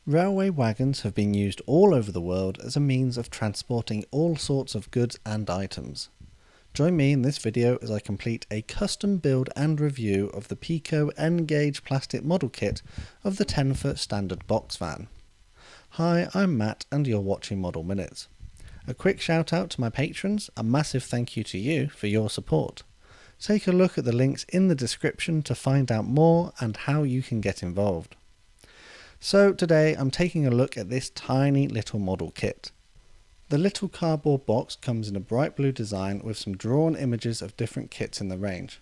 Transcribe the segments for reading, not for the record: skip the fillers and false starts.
Railway wagons have been used all over the world as a means of transporting all sorts of goods and items. Join me in this video as I complete a custom build and review of the Peco N Gauge plastic model kit of the 10-foot standard box van. Hi, I'm Matt and you're watching Model Minutes. A quick shout out to my patrons, a massive thank you to you for your support. Take a look at the links in the description to find out more and how you can get involved. So today I'm taking a look at this tiny little model kit. The little cardboard box comes in a bright blue design with some drawn images of different kits in the range.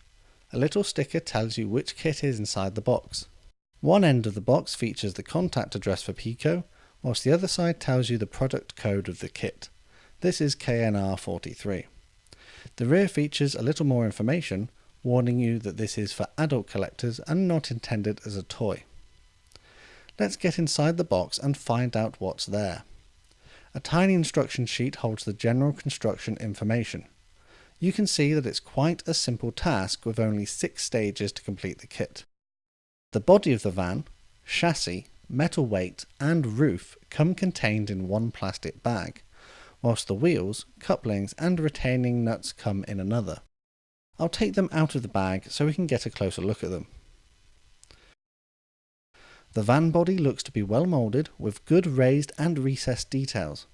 A little sticker tells you which kit is inside the box. One end of the box features the contact address for Peco, whilst the other side tells you the product code of the kit. This is KNR43. The rear features a little more information, warning you that this is for adult collectors and not intended as a toy. Let's get inside the box and find out what's there. A tiny instruction sheet holds the general construction information. You can see that it's quite a simple task with only 6 stages to complete the kit. The body of the van, chassis, metal weight and roof come contained in one plastic bag, whilst the wheels, couplings and retaining nuts come in another. I'll take them out of the bag so we can get a closer look at them. The van body looks to be well moulded with good raised and recessed details.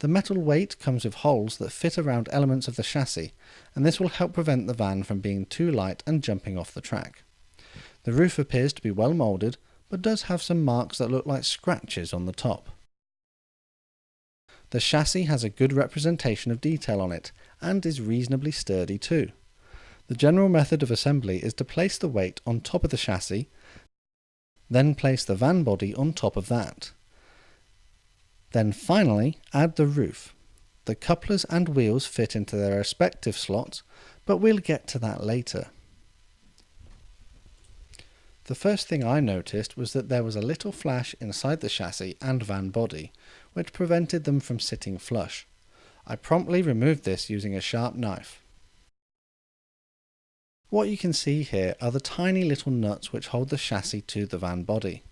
The metal weight comes with holes that fit around elements of the chassis, and this will help prevent the van from being too light and jumping off the track. The roof appears to be well moulded, but does have some marks that look like scratches on the top. The chassis has a good representation of detail on it, and is reasonably sturdy too. The general method of assembly is to place the weight on top of the chassis, then place the van body on top of that. Then finally add the roof. The couplers and wheels fit into their respective slots, but we'll get to that later. The first thing I noticed was that there was a little flash inside the chassis and van body, which prevented them from sitting flush. I promptly removed this using a sharp knife. What you can see here are the tiny little nuts which hold the chassis to the van body.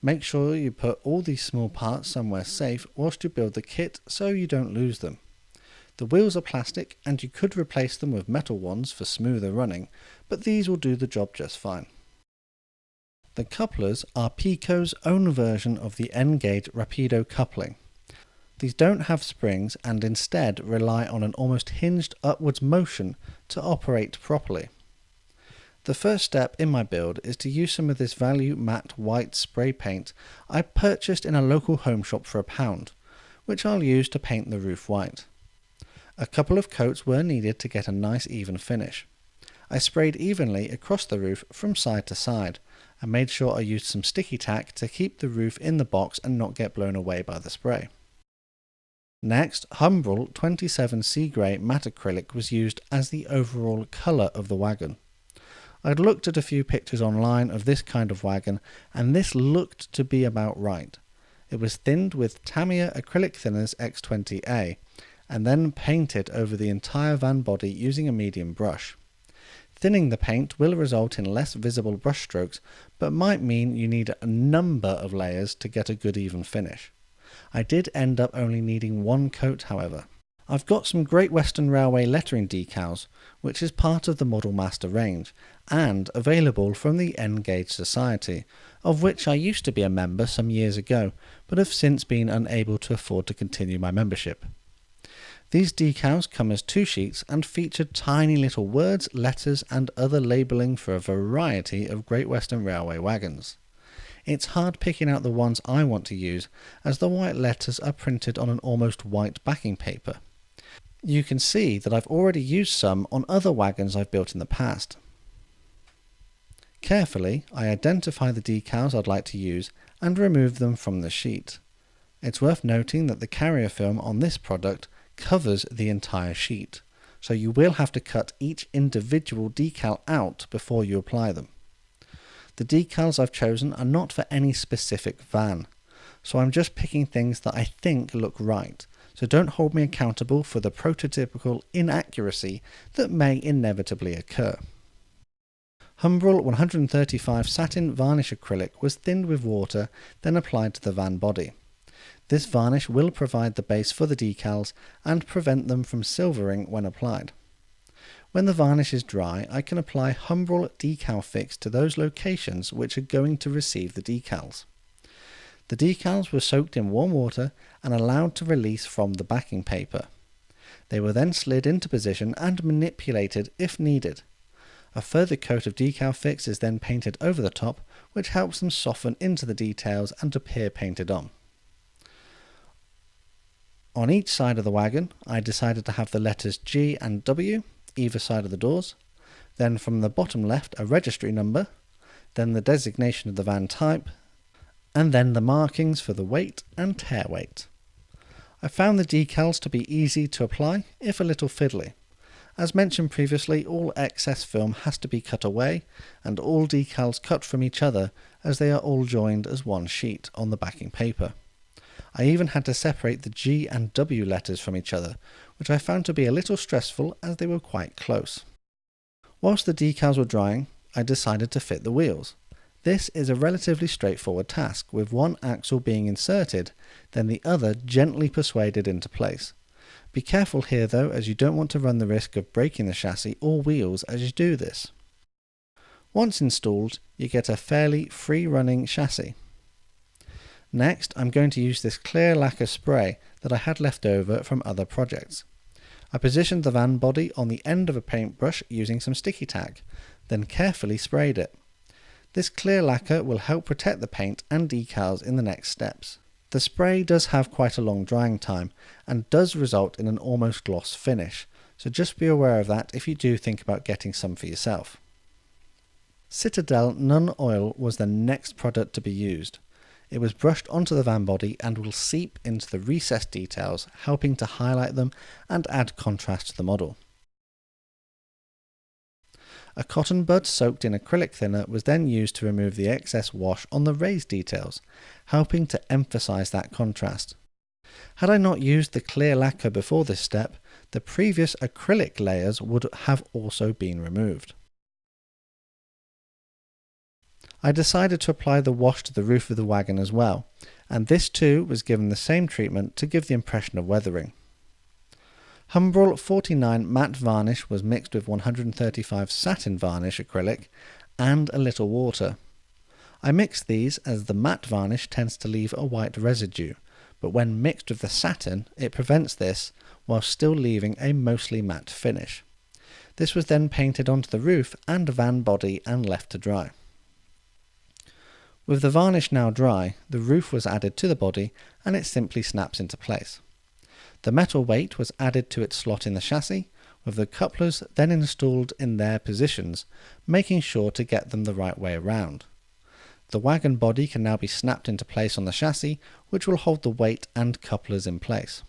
Make sure you put all these small parts somewhere safe whilst you build the kit so you don't lose them. The wheels are plastic and you could replace them with metal ones for smoother running, but these will do the job just fine. The couplers are Peco's own version of the N Gauge Rapido coupling. These don't have springs and instead rely on an almost hinged upwards motion to operate properly. The first step in my build is to use some of this Value Matte White spray paint I purchased in a local home shop for £1, which I'll use to paint the roof white. A couple of coats were needed to get a nice even finish. I sprayed evenly across the roof from side to side, and made sure I used some sticky tack to keep the roof in the box and not get blown away by the spray. Next, Humbrol 27 Sea Grey matte acrylic was used as the overall colour of the wagon. I'd looked at a few pictures online of this kind of wagon, and this looked to be about right. It was thinned with Tamiya acrylic thinners X20A, and then painted over the entire van body using a medium brush. Thinning the paint will result in less visible brush strokes, but might mean you need a number of layers to get a good even finish. I did end up only needing 1 coat however. I've got some Great Western Railway lettering decals, which is part of the Modelmaster range, and available from the N Gauge Society, of which I used to be a member some years ago, but have since been unable to afford to continue my membership. These decals come as 2 sheets and feature tiny little words, letters and other labelling for a variety of Great Western Railway wagons. It's hard picking out the ones I want to use, as the white letters are printed on an almost white backing paper. You can see that I've already used some on other wagons I've built in the past. Carefully, I identify the decals I'd like to use and remove them from the sheet. It's worth noting that the carrier film on this product covers the entire sheet, so you will have to cut each individual decal out before you apply them. The decals I've chosen are not for any specific van, so I'm just picking things that I think look right, so don't hold me accountable for the prototypical inaccuracy that may inevitably occur. Humbrol 135 satin varnish acrylic was thinned with water, then applied to the van body. This varnish will provide the base for the decals and prevent them from silvering when applied. When the varnish is dry, I can apply Humbrol decal fix to those locations which are going to receive the decals. The decals were soaked in warm water and allowed to release from the backing paper. They were then slid into position and manipulated if needed. A further coat of decal fix is then painted over the top, which helps them soften into the details and appear painted on. On each side of the wagon, I decided to have the letters G and W either side of the doors, then from the bottom left a registry number, then the designation of the van type, and then the markings for the weight and tear weight. I found the decals to be easy to apply, if a little fiddly. As mentioned previously, all excess film has to be cut away, and all decals cut from each other as they are all joined as one sheet on the backing paper. I even had to separate the G and W letters from each other, which I found to be a little stressful as they were quite close. Whilst the decals were drying, I decided to fit the wheels. This is a relatively straightforward task, with one axle being inserted, then the other gently persuaded into place. Be careful here though, as you don't want to run the risk of breaking the chassis or wheels as you do this. Once installed, you get a fairly free-running chassis. Next, I'm going to use this clear lacquer spray that I had left over from other projects. I positioned the van body on the end of a paintbrush using some sticky tack, then carefully sprayed it. This clear lacquer will help protect the paint and decals in the next steps. The spray does have quite a long drying time and does result in an almost gloss finish, so just be aware of that if you do think about getting some for yourself. Citadel Nun Oil was the next product to be used. It was brushed onto the van body and will seep into the recessed details, helping to highlight them and add contrast to the model. A cotton bud soaked in acrylic thinner was then used to remove the excess wash on the raised details, helping to emphasize that contrast. Had I not used the clear lacquer before this step, the previous acrylic layers would have also been removed. I decided to apply the wash to the roof of the wagon as well, and this too was given the same treatment to give the impression of weathering. Humbrol 49 matte varnish was mixed with 135 satin varnish acrylic and a little water. I mixed these as the matte varnish tends to leave a white residue, but when mixed with the satin it prevents this while still leaving a mostly matte finish. This was then painted onto the roof and van body and left to dry. With the varnish now dry, the roof was added to the body and it simply snaps into place. The metal weight was added to its slot in the chassis, with the couplers then installed in their positions, making sure to get them the right way around. The wagon body can now be snapped into place on the chassis, which will hold the weight and couplers in place.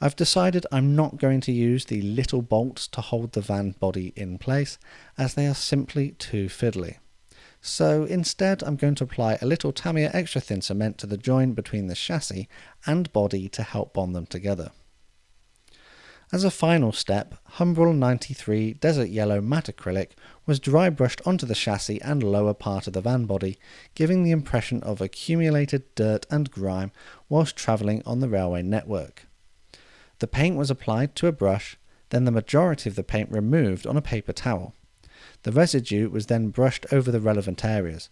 I've decided I'm not going to use the little bolts to hold the van body in place, as they are simply too fiddly. So instead I'm going to apply a little tamiya extra thin cement to the join between the chassis and body to help bond them together. As a final step, Humbrol 93 Desert Yellow Matte Acrylic was dry brushed onto the chassis and lower part of the van body, giving the impression of accumulated dirt and grime whilst travelling on the railway network. The paint was applied to a brush, then the majority of the paint removed on a paper towel. The residue was then brushed over the relevant areas.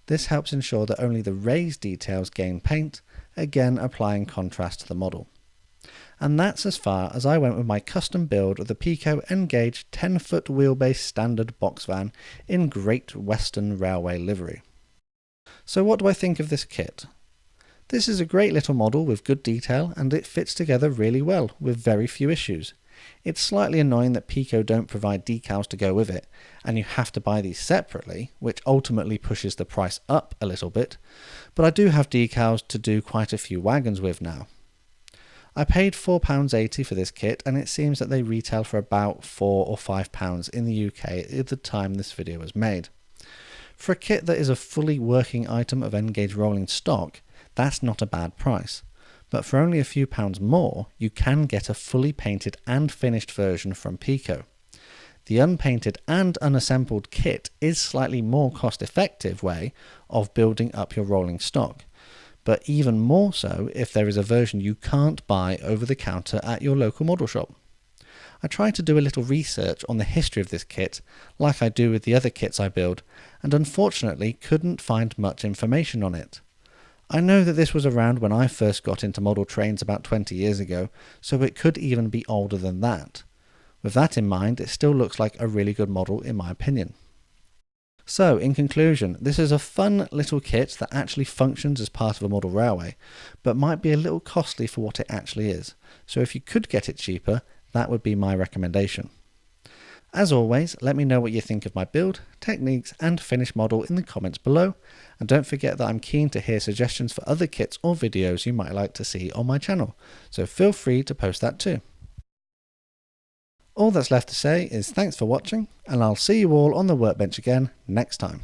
This helps ensure that only the raised details gain paint, again applying contrast to the model. And that's as far as I went with my custom build of the Peco N Gauge 10-foot wheelbase standard box van in Great Western Railway Livery. So what do I think of this kit? This is a great little model with good detail and it fits together really well with very few issues. It's slightly annoying that Peco don't provide decals to go with it, and you have to buy these separately, which ultimately pushes the price up a little bit, but I do have decals to do quite a few wagons with now. I paid £4.80 for this kit, and it seems that they retail for about £4 or £5 in the UK at the time this video was made. For a kit that is a fully working item of N Gauge rolling stock, that's not a bad price. But for only a few pounds more, you can get a fully painted and finished version from Peco. The unpainted and unassembled kit is slightly more cost-effective way of building up your rolling stock, but even more so if there is a version you can't buy over the counter at your local model shop. I tried to do a little research on the history of this kit, like I do with the other kits I build, and unfortunately couldn't find much information on it. I know that this was around when I first got into model trains about 20 years ago, so it could even be older than that. With that in mind, it still looks like a really good model in my opinion. So, in conclusion, this is a fun little kit that actually functions as part of a model railway, but might be a little costly for what it actually is, so if you could get it cheaper, that would be my recommendation. As always, let me know what you think of my build, techniques and finished model in the comments below, and don't forget that I'm keen to hear suggestions for other kits or videos you might like to see on my channel, so feel free to post that too. All that's left to say is thanks for watching, and I'll see you all on the workbench again next time.